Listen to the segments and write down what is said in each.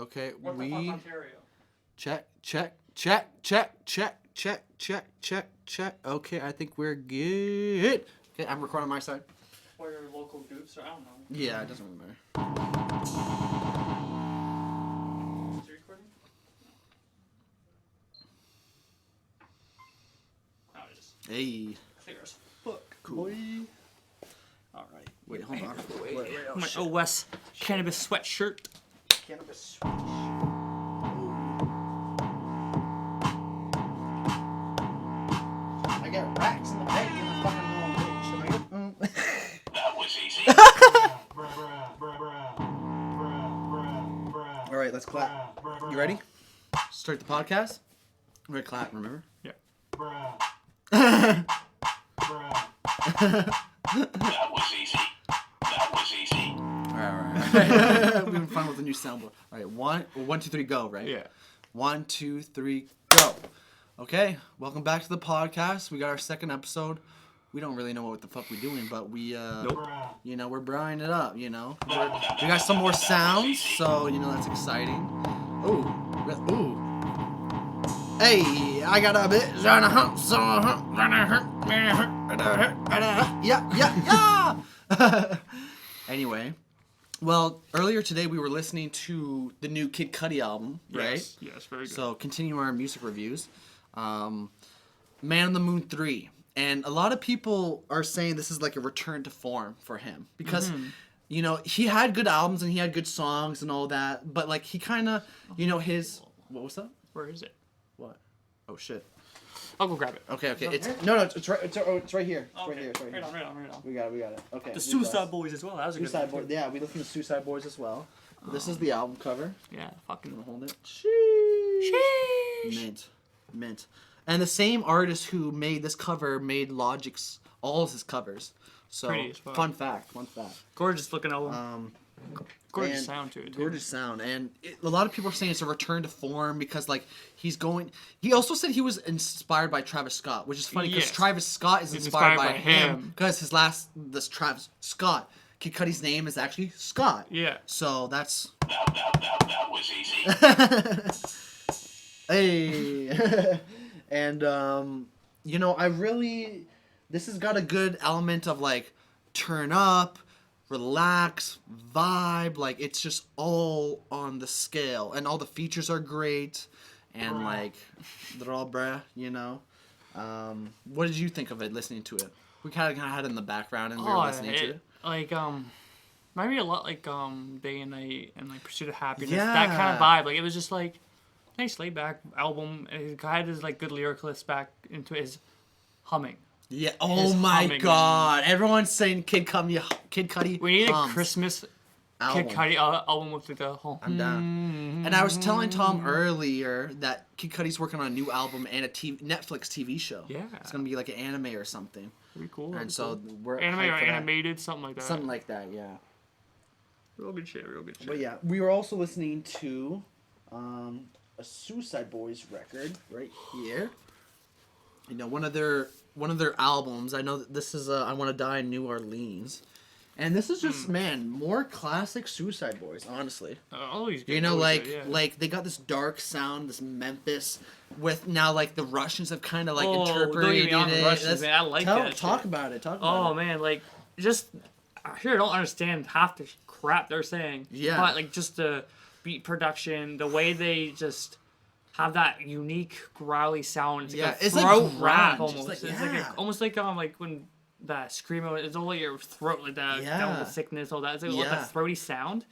Okay, What the fuck, Ontario? check. Okay, I think we're good. Okay, I'm recording on my side. Or your local goofs, or I don't know. Yeah, it doesn't really matter. Is it recording? Oh, it is. Hey. Clear as fuck. Cool. Boy. Alright. Wait, hold on. Wait. My OS cannabis sweatshirt. Cannabis switch. I got racks in the bag in the fucking wrong bitch. That was easy. All right, let's clap. You ready? Start the podcast. We're gonna clap. Remember? Yeah. That was easy. That was easy. All right. We're having fun with the new soundboard. All right, one, two, three, go. Right? Yeah. 1, 2, 3, go. Okay, welcome back to the podcast. We got our second episode. We don't really know what the fuck we're doing, but we, you know, we're brewing it up. You know, we got some more sounds, so you know that's exciting. Ooh. Hey, I got a bitch on a hump, so a hump, yeah. Anyway, well, earlier today we were listening to the new Kid Cudi album, right? Yes, very good. So, continuing our music reviews, Man on the Moon 3. And a lot of people are saying this is like a return to form for him. Because, you know, he had good albums and he had good songs and all that. But, like, he kind of, you know, his... What was that? Where is it? What? Oh, shit. I'll go grab it. Okay. Is it It's here? No, it's right here. It's right here. Okay. It's right here. Right on. We got it. Okay. The Suicide Boys as well. That was a good Suicide one, Boys. too. Yeah, we listen to Suicide Boys as well. This is the album cover. Yeah, fucking... I'm gonna hold it. Sheesh. Mint. And the same artist who made this cover made Logic's all of his covers. So Pretty as fuck. fun fact. Gorgeous looking album. Gorgeous and sound to it, too. Gorgeous sound, and a lot of people are saying it's a return to form because like he's going. He also said he was inspired by Travis Scott, which is funny because Yes. Travis Scott is inspired by him because this Travis Scott. Kid Cudi's name is actually Scott. Yeah. So that's. That was easy. Hey. And, you know, this has got a good element of, like, turn up, relax, vibe. Like, it's just all on the scale. And all the features are great. And, like, they're all you know. What did you think of it, listening to it? We kind of had it in the background and we were listening to it. Like, maybe a lot like, Day and Night and, like, Pursuit of Happiness. Yeah. That kind of vibe. Like, it was just, like... Nice laid back album. It had his like good lyricist back into his humming. Yeah. Oh my God! Everyone's saying Kid Cudi. We need hums. a Christmas album. Kid Cudi album with like the whole. I'm down. And I was telling Tom earlier that Kid Cudi's working on a new album and a Netflix TV show. Yeah. It's gonna be like an anime or something. Pretty cool. And so we're anime hyped or for that. animated, something like that. Something like that, yeah. Real good shit. But yeah, we were also listening to a Suicide Boys record right here. You know, one of their albums. I know that this is I Want to Die in New Orleans. And this is just man, more classic Suicide Boys, honestly. Always good. You know, always like good, yeah. like they got this dark sound, this Memphis with now like the Russians have kind of like don't interpreted get me on the it. Russians, man. I like that Talk shit. about it. Oh man, like just here I don't understand half the crap they're saying. Yeah. But like just the beat production, the way they just have that unique growly sound. It's like a it's throat like rap grunge. almost. It's It's like, like almost like when that screamo. It's all like your throat, like that down with sickness, all that. It's like that throaty sound.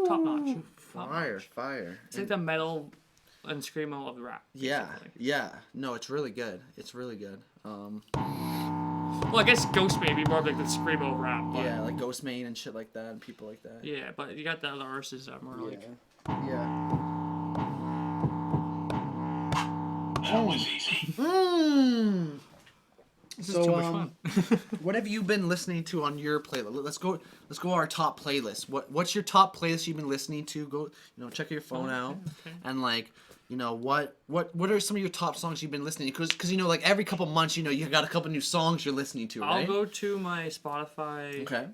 Top notch. Fire. It's like the metal and screamo of the rap. Yeah. basically. Yeah. No, it's really good. Well, I guess Ghost maybe more of like the screamo rap. But Yeah, like Ghost Main and shit like that, and people like that. yeah, but you got the other artists that are more like. Yeah. That was easy. This is too much fun. What have you been listening to on your playlist? Let's go our top playlist. What's your top playlist you've been listening to? Go, check your phone out and like, what are some of your top songs you've been listening to? Because like every couple months, you got a couple new songs you're listening to, right? I'll go to my Spotify. Okay.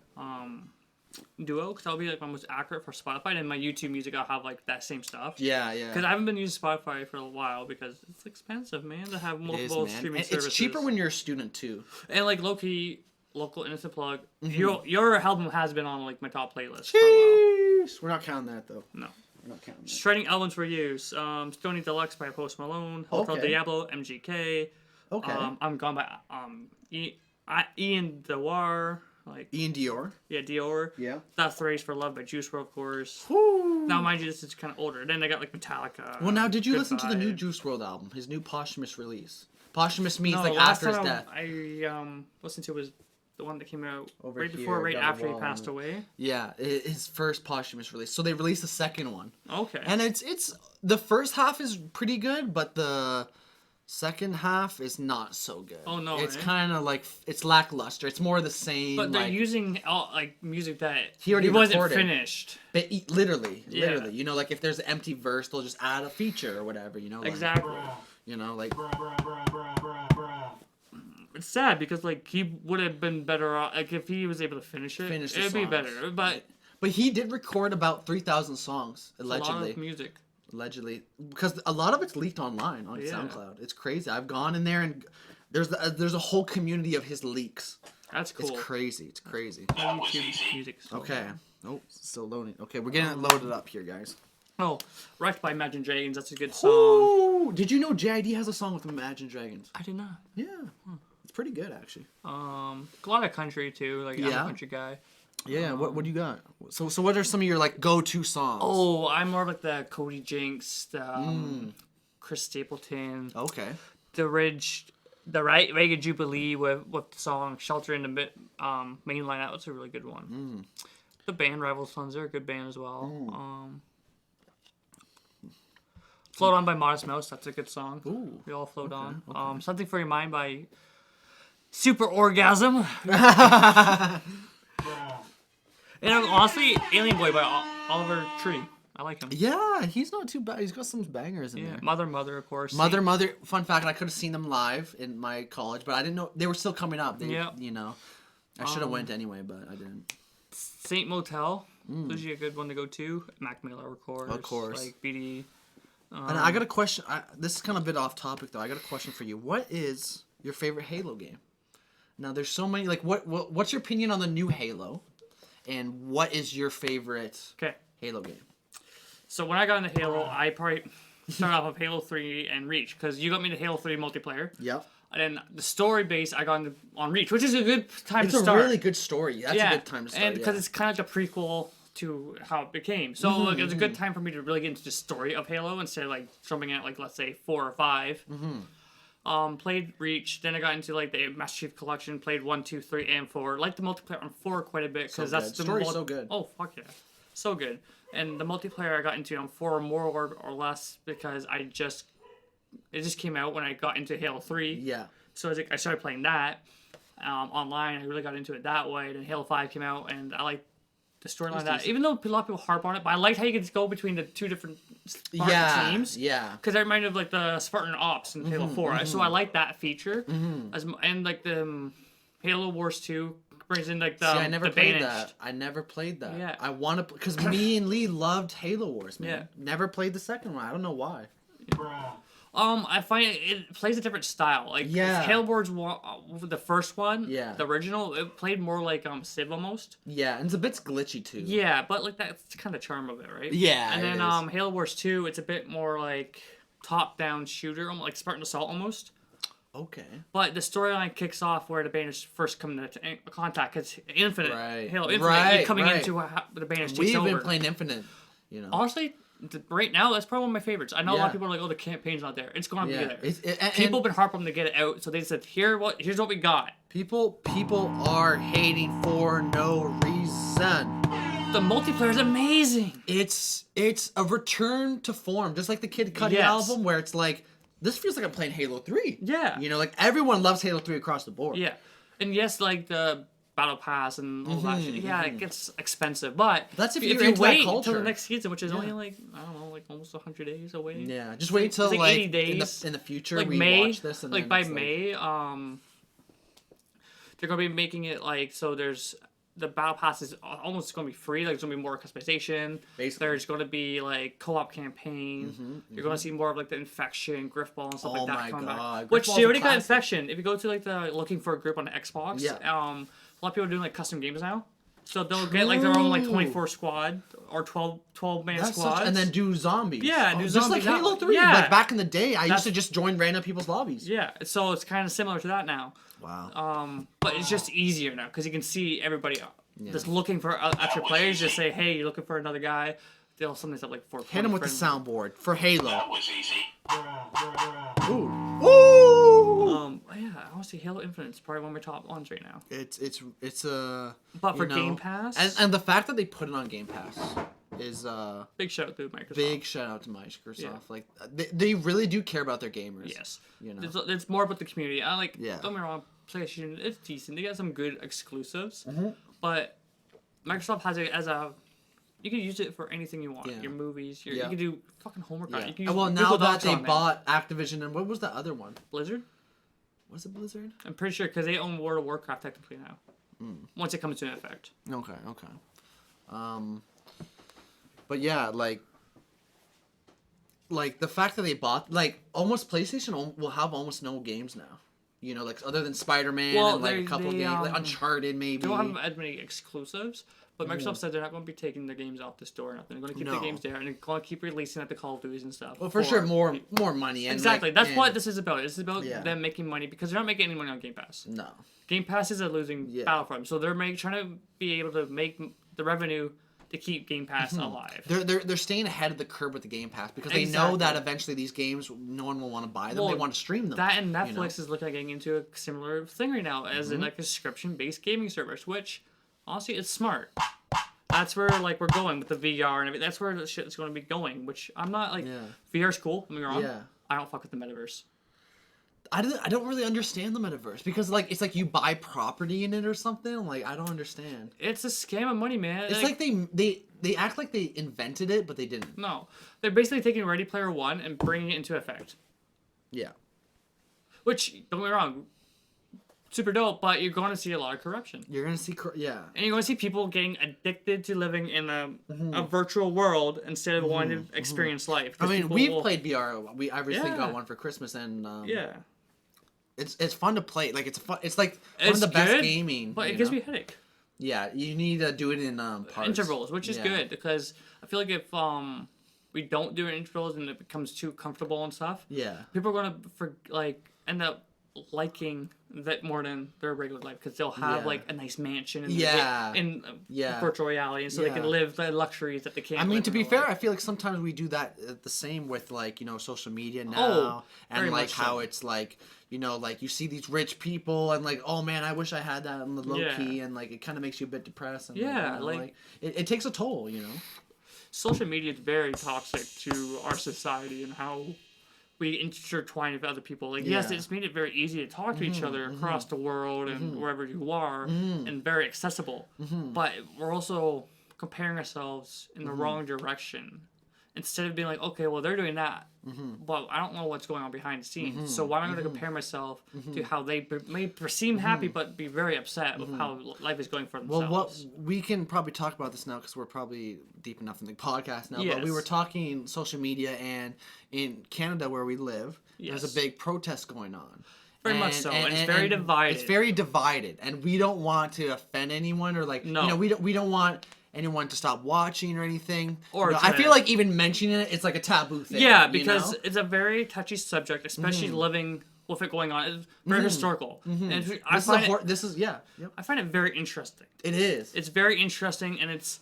Duo, because that'll be like my most accurate for Spotify. And my YouTube Music, I'll have like that same stuff. Yeah, yeah. Because I haven't been using Spotify for a while because it's expensive, man, to have multiple streaming services. It's cheaper when you're a student too. And like low-key, local innocent plug, Mm-hmm. your album has been on like my top playlist for a while. Jeez. We're not counting that though. No. We're not counting that. Trending albums for use. Stony Deluxe by Post Malone. Hotel Okay. Diablo, MGK. Okay. I'm Gone by Ian Dewar. Like Ian Dior. yeah, Dior. Yeah. That's Race for Love by Juice WRLD, of course. Woo. Now, mind you, this is kind of older. Then they got like Metallica. Well, now, did you Good listen to the new Vibes. Juice WRLD album? His new posthumous release. Posthumous means No, like last after his time death. I listened to was the one that came out Over right here, before, right got a after he wall passed on it. away. Yeah, his first posthumous release. So they released the second one, Okay. and it's the first half is pretty good, but the second half is not so good. Oh, no, It's eh? kind of like it's lackluster. It's more the same. But they're like, using like music that He already wasn't recorded. finished. literally. Yeah. You know, like if there's an empty verse, they'll just add a feature or whatever. You know, like, Exactly. You know, like It's sad because like he would have been better off like if he was able to finish it. Finish the It'd be songs. better. But But he did record about 3,000 songs a lot allegedly. of music. Allegedly, because a lot of it's leaked online on Yeah. SoundCloud. It's crazy. I've gone in there and there's a whole community of his leaks. That's cool. It's crazy. It's crazy. That was YouTube easy. music. So Okay. Oh, still loading. Okay, we're getting it loaded up here, guys. Oh, Wrecked by Imagine Dragons. That's a good song. Ooh, did you know JID has a song with Imagine Dragons? I did not. Yeah, it's pretty good actually. A lot of country too. Like I'm Yeah. a country guy. Yeah. What do you got? So what are some of your like go-to songs? Oh, I'm more like the Cody Jinks, the Chris Stapleton, Okay. the Reagan Jubilee with the song "Shelter in the Mainline." That was a really good one. The band Rival Sons, they're a good band as well. Float On by Modest Mouse, that's a good song. Ooh, We all float on. Something for Your Mind by Super Orgasm. And honestly, Alien Boy by Oliver Tree. I like him. Yeah, he's not too bad. He's got some bangers in Yeah. there. Mother, of course. Mother. Fun fact: I could have seen them live in my college, but I didn't know they were still coming up. Yeah. You know, I should have went anyway, but I didn't. Saint Motel. Usually a good one to go to. Mac Miller, of course. Of course. Like BD. And I got a question. This is kind of a bit off topic, though. I got a question for you. What is your favorite Halo game? Now, there's so many. Like, what's your opinion on the new Halo? And what is your favorite Okay. Halo game? So when I got into Halo, I probably started off with Halo 3 and Reach, because you got me to Halo 3 multiplayer. Yep. And then the story base, I got into on Reach, which is a good time It's to a start. really good story. That's a good time to start. And because yeah. it's kind of like a prequel to how it became. So like, it was a good time for me to really get into the story of Halo instead of like jumping at like, let's say 4 or 5. Played Reach, then I got into like the Master Chief Collection, played 1, 2, 3, and 4. Liked the multiplayer on 4 quite a bit, because So that's good. the Story's so good. Oh, fuck yeah. So good. And the multiplayer I got into on 4 more or less because it just came out when I got into Halo 3. Yeah. So I started playing that online. I really got into it that way. Then Halo 5 came out, and I liked the storyline of that. Even though a lot of people harp on it, but I liked how you could go between the two different Spartan teams. Yeah. Because I reminded of like the Spartan Ops in Halo 4. So I like that feature. And like the Halo Wars 2 brings in like the See, I never the played Banished. that. I never played that. Yeah. I want to because me and Lee loved Halo Wars, man. Yeah. Never played the second one. I don't know why. I find it plays a different style. Like Yeah. Halo Wars, the first one, Yeah. the original, it played more like Civ almost. Yeah, and it's a bit glitchy too. Yeah, but like that's kind of charm of it, right? Yeah, And it then is. Halo Wars 2, it's a bit more like top-down shooter, almost like Spartan Assault almost. Okay. But the storyline kicks off where the Banished first come into contact. It's Infinite. Right. Halo Infinite. Right, You're coming right. into the Banished takes We've over. been playing Infinite, you know. Honestly, right now, that's probably one of my favorites. I know a lot Yeah. of people are like, oh, the campaign's not there. It's going to Yeah. be there. And People have been harping to get it out, so they said, here's what we got. people are hating for no reason. The multiplayer is amazing. It's a return to form, just like the Kid Cudi Yes. album, where it's like this feels like I'm playing Halo 3. Yeah. You know, like everyone loves Halo 3 across the board. Yeah. And yes, like the Battle Pass and all that shit. Yeah, it gets expensive, but That's if if you're you into that wait until culture. the next season, which is only like, I don't know, like almost 100 days away. Yeah, just wait till It's like like 80 days. in the future Like we May, watch this and like then by it's May, they're gonna be making it like, so there's the battle pass is almost going to be free. Like, there's going to be more customization. Basically. There's going to be like co-op campaign. You're going to see more of like the infection, Griffball, and stuff Oh like that my coming God. back. Which Griffball's they a already got classic. infection. If you go to like the looking for a group on Xbox, Yeah. a lot of people are doing like custom games now. So they'll get like their own like 24 squad or 12 man That's squads. and then do zombies. Yeah, do just zombies like that Halo way. 3. Yeah. Like back in the day, I used That's- to just join random people's lobbies. Yeah, so it's kind of similar to that now. Wow. But it's just easier now because you can see everybody just looking for extra players. Just say, hey, you're looking for another guy. They'll sometimes have like 4. Hit him with the soundboard for Halo. That was easy. Ooh. Ooh. Yeah, I want to say Halo Infinite is probably one of my top ones right now. It's a. But for you know, Game Pass, and the fact that they put it on Game Pass is big shout out to Microsoft. big shout out to Microsoft. Yeah. Like they really do care about their gamers. Yes, You know. it's more about the community. I like. Yeah. Don't get me wrong, PlayStation it's decent. They got some good exclusives, Mm-hmm. but Microsoft has it as a. You can use it for anything you want. Yeah. Your movies. You Yeah. can do fucking homework on it. Yeah. You can And use well, now Google that Docs they on it. bought Activision and what was the other one? Blizzard. Was it Blizzard? I'm pretty sure because they own World of Warcraft technically now. Once it comes into effect. Okay. But yeah, like the fact that they bought almost PlayStation will have almost no games now. You know, like other than Spider-Man Well, and like they- a couple of they, games, like Uncharted maybe. They don't have as many exclusives, but Microsoft said they're not going to be taking their games off the store or nothing. They're going to keep the No. games there and they're going to keep releasing at the Call of Duties and stuff. Well, for sure, more money. And Exactly. like, That's and- what this is about. This is about Yeah. them making money because they're not making any money on Game Pass. No. Game Pass is a losing Yeah. battle for them, so they're trying to be able to make the revenue to keep Game Pass alive. They're staying ahead of the curve with the Game Pass because they know Exactly. that eventually these games no one will want to buy them. Well, they want to stream them. That and you Netflix know? is looking at getting into a similar thing right now, as in like a subscription-based gaming service, which honestly it's smart. That's where like we're going with the VR and everything. That's where the shit is going to be going. Which I'm not like Yeah. VR's cool. Don't get me wrong. Yeah. I don't fuck with the metaverse. I don't really understand the metaverse because like it's like you buy property in it or something. Like I don't understand. It's a scam of money, man. It's like they act like they invented it, but they didn't. no, they're basically taking Ready Player One and bringing it into effect. Yeah. Which don't get me wrong, super dope, but you're going to see a lot of corruption. You're gonna see. Yeah. And you're going to see people getting addicted to living in a Mm-hmm. virtual world instead of wanting to experience life. I 'Cause mean, people we've will- played VR. I recently Yeah. got one for Christmas, and Yeah. it's fun to play. Like it's fun. It's like one of It's the best good, gaming. But it you gives know? me a headache. Yeah, you need to do it in parts. Intervals, which is Yeah. good because I feel like if we don't do it in intervals and it becomes too comfortable and stuff, Yeah. people are gonna end up liking that more than their regular life because they'll have Yeah. like a nice mansion and Yeah. in virtual reality, and so they Yeah. can live the luxuries that they can't. I mean, live to in be real fair, life. I feel like sometimes we do that the same with like social media now, Oh, and very like much how so. it's like like you see these rich people and like oh man, I wish I had that on the low Yeah. key, and like it kind of makes you a bit depressed. And, Yeah, like it takes a toll, social media is very toxic to our society and how we intertwine with other people. Like, yes, Yeah. it's made it very easy to talk to each other across the world and wherever you are, and very accessible. But we're also comparing ourselves in the wrong direction. Instead of being like, okay, well, they're doing that, but I don't know what's going on behind the scenes. So why am I going to compare myself to how they may seem happy but be very upset with how life is going for Well, themselves? we can probably talk about this now because we're probably deep enough in the podcast now. But we Yes. were talking social media, and in Canada where we live, there's Yes. a big protest going on. Very much so, and it's very divided. It's very divided, and we don't want to offend anyone or like No. we don't want anyone to stop watching or anything. Or I to- feel like even mentioning it, it's like a taboo thing. Yeah, you because know? it's a very touchy subject, especially living with it going on. It's very historical. And I find it very interesting. It is. It's very interesting, and it's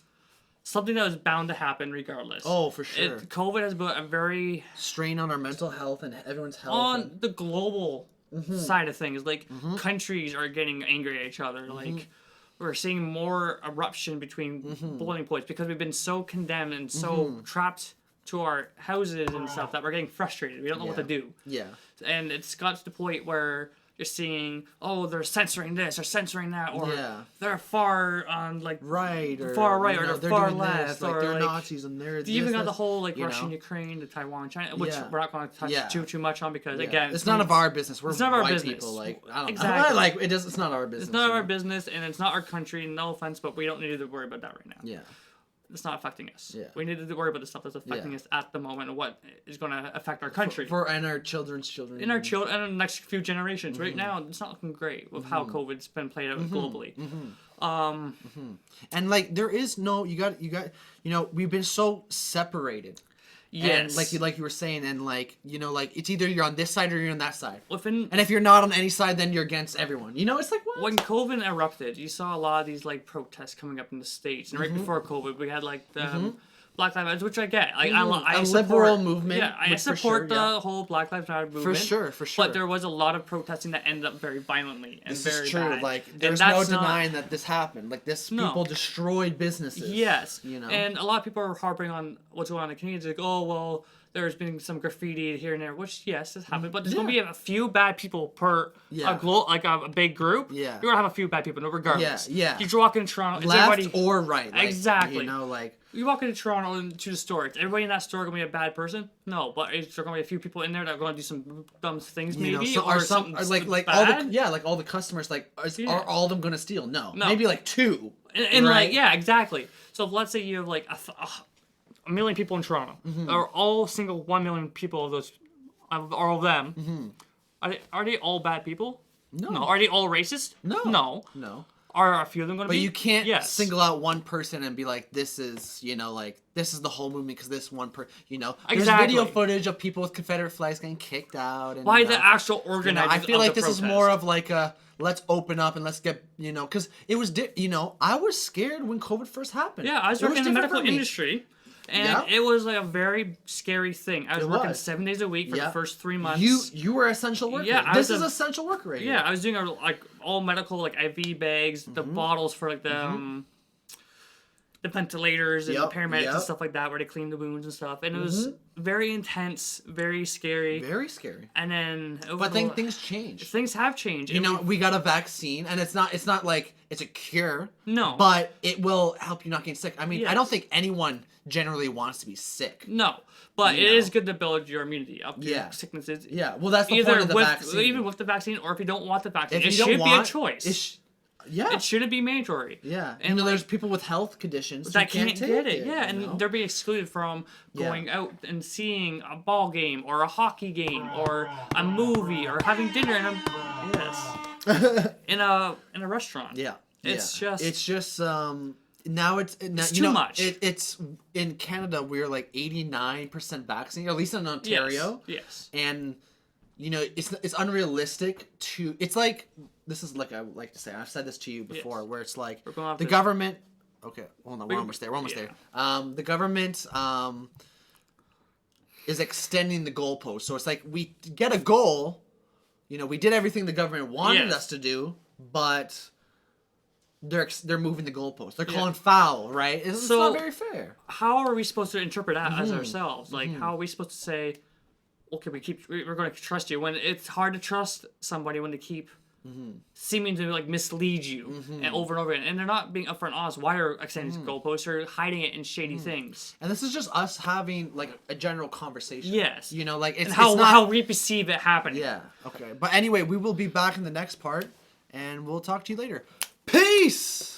something that was bound to happen regardless. Oh, for sure. COVID has put a very Strain on our mental health and everyone's health. on the global side of things. Like countries are getting angry at each other. Like we're seeing more eruption between boiling points because we've been so condemned and so trapped to our houses and stuff that we're getting frustrated. We don't know what to do. Yeah. And it's got to the point where you're seeing, oh, they're censoring this or censoring that, or Yeah. they're far on like right or far right you or know, they're they're far doing left this, like or they're like Nazis and they're you even got the this, whole like you Russia, know? Ukraine, the Taiwan, China, which Yeah. we're not going to touch Yeah. too much on because Yeah. again, it's none of our business. We're it's none of our white business. people. Like I don't Exactly. know. Like it's not our business. it's none of you our know? business and it's not our country. No offense, but we don't need to worry about that right now. Yeah. It's not affecting us. Yeah. We need to worry about the stuff that's affecting Yeah. us at the moment and what is going to affect our country. And our children's children. in our children and the next few generations. Mm-hmm. Right now, it's not looking great with how COVID's been played out globally. And like there is no you got you know we've been so separated. Yes. And like you were saying, and like you know, like it's either you're on this side or you're on that side. Within, And if you're not on any side, then you're against everyone. You know, it's like what? when COVID erupted, you saw a lot of these like protests coming up in the States. And right Mm-hmm. before COVID, we had like the Black Lives Matter, which I get. Like, I A support, liberal movement, Yeah, I which for support sure, the yeah. whole Black Lives Matter movement. For sure. But there was a lot of protesting that ended up very violently and This very is true. bad. Like And there's no that's not- denying that this happened. Like this No. people destroyed businesses. Yes, You know. and a lot of people are harping on what's going on in the Canadians. Like, oh well, there's been some graffiti here and there, which yes, has happened. But there's gonna be Yeah. a few bad people per Yeah. a big group. Yeah. You're gonna have a few bad people, no, regardless. Yeah, yeah. You just walk into Toronto, is Left everybody? or right. Like, Exactly. You know, like You walk into Toronto into the store. Is everybody in that store gonna be a bad person? No, but is there gonna be a few people in there that are gonna do some dumb things, you maybe, know, or some something like bad? all the customers like Yeah. are all of them gonna steal? No. No. Maybe like two. And right? like, yeah, exactly. So if, let's say you have like a million people in Toronto, Mm-hmm. or all single 1 million people of those, of all of them, are they all bad people? No. Are they all racist? No. No. No. Are a few of them going to But be? you can't Yes. single out one person and be like, this is, you know, like, this is the whole movement because this one you know. There's Exactly. video footage of people with Confederate flags getting kicked out. And, By you know, the actual you know, organizers I feel of like the this is protest. more of like a, let's open up and let's get, you know, because it was, you know, I was scared when COVID first happened. Yeah, I was It working in the different medical for me. industry, and Yeah. it was like a very scary thing. I was It working was. 7 days a week for Yeah. the first 3 months. You were essential worker. Yeah, I this was is a- essential worker right Yeah, I was doing like all medical, like IV bags, the Mm-hmm. bottles for like the ventilators and Yep, the paramedics yep. and stuff like that, where they clean the wounds and stuff. And it was very intense, very scary. Very scary. And then over But the- then things changed. things have changed. You And know, we got a vaccine, and it's not like it's a cure. No. But it will help you not get sick. I mean, I don't Yes. think anyone generally wants to be sick. no, but You it know. is good to build your immunity up to Yeah. sicknesses. Yeah, well, that's the Either point of the with vaccine. even with the vaccine, or if you don't want the vaccine, if it you don't should want, be a choice. Yeah. It shouldn't be mandatory. Yeah. And And like, there's people with health conditions that who can't can't take get it. Yeah, you and know? they're being excluded from Yeah. going out and seeing a ball game or a hockey game or a movie or having dinner in a in a restaurant. Yeah. It's yeah. just- It's just now it's now, It's you too know, much. It's in Canada we're like 89% vaccinated, at least in Ontario. Yes. And you know, it's unrealistic to. It's like this is like I would like to say. I've said this to you before, Yes. where it's like We're going off the this- government. Okay, hold on. We're We- almost there. We're almost yeah. there. The government is extending the goalpost. So it's like we get a goal. You know, we did everything the government wanted Yes. us to do, but they're moving the goalpost. They're calling Yeah. foul, right? It's So- not very fair. How are we supposed to interpret that as Mm-hmm. ourselves? Like, how are we supposed to say, okay, we're going to trust you when it's hard to trust somebody when they keep seeming to like mislead you and over again, and they're not being upfront and honest. Why are extending these goalposts or hiding it in shady things? And this is just us having like a general conversation. Yes. You know, like it's And how it's not, how we perceive it happening. Yeah. Okay. But anyway, we will be back in the next part, and we'll talk to you later. Peace.